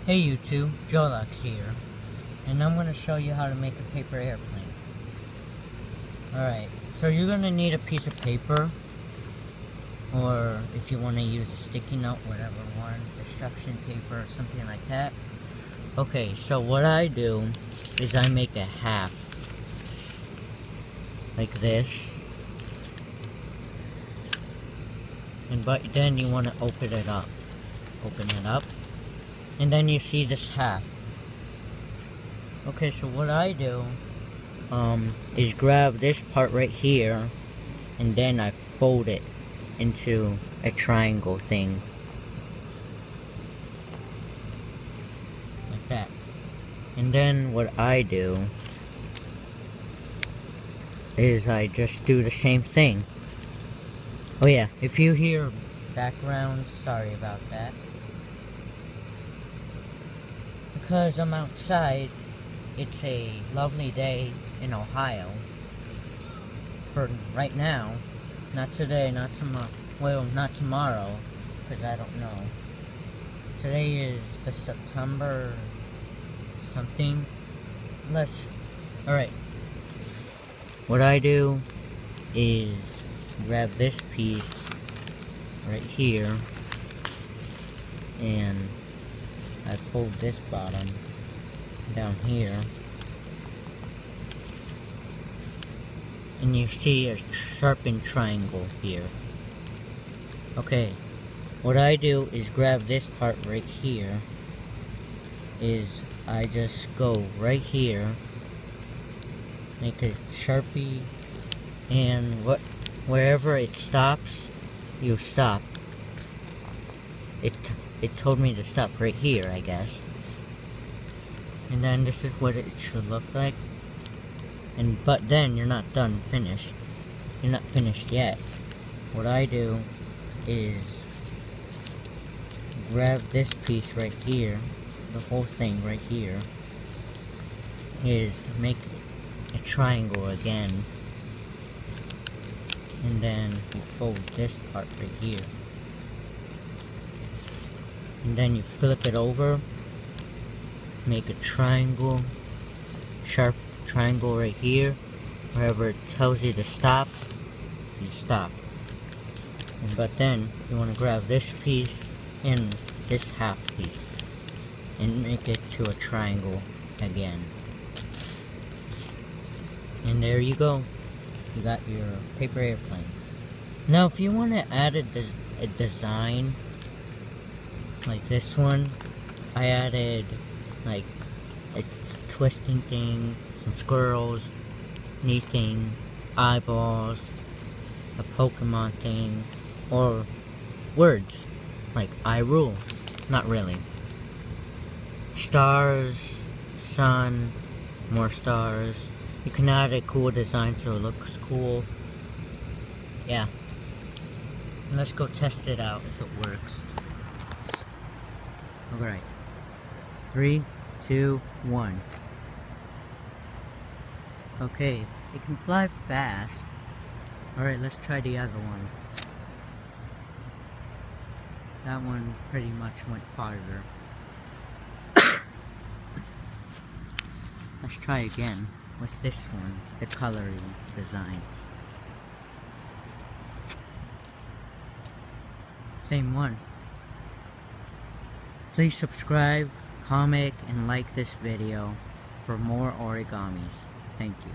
Hey YouTube, Jolux here, and I'm going to show you how to make a paper airplane. Alright, so you're going to need a piece of paper, or if you want to use a sticky note, whatever one, instruction paper or something like that. Okay, so what I do is I make a half, like this, but then you want to open it up, and then you see this half. Okay, so what I do is grab this part right here, and then I fold it into a triangle thing, like that. And then what I do is I just do the same thing. Oh yeah, if you hear background, sorry about that. Because I'm outside, it's a lovely day in Ohio. For right now, not today, not tomorrow, well, not tomorrow, because I don't know. Today is the September something. Alright. What I do is grab this piece right here, and I fold this bottom down here, and you see a sharpened triangle here. Okay, what I do is grab this part right here, is I just go right here, make a Sharpie, and wherever it stops, you stop. It told me to stop right here, I guess. And then this is what it should look like. But then you're not finished. You're not finished yet. What I do is grab this piece right here, the whole thing right here, is make a triangle again. And then you fold this part right here. And then you flip it over, make a triangle, sharp triangle right here. Wherever it tells you to stop, you stop. But then you want to grab this piece and this half piece and make it to a triangle again. And there you go. You got your paper airplane. Now if you want to add a design like this one, I added like a twisting thing, some squirrels, anything, eyeballs, a Pokemon thing, or words like I rule. Not really. Stars, sun, more stars. You can add a cool design so it looks cool. Yeah. And let's go test it out if it works. Alright. 3, 2, 1. Okay, it can fly fast. Alright, let's try the other one. That one pretty much went farther. Let's try again with this one, the coloring design. Same one. Please subscribe, comment, and like this video for more origamis. Thank you.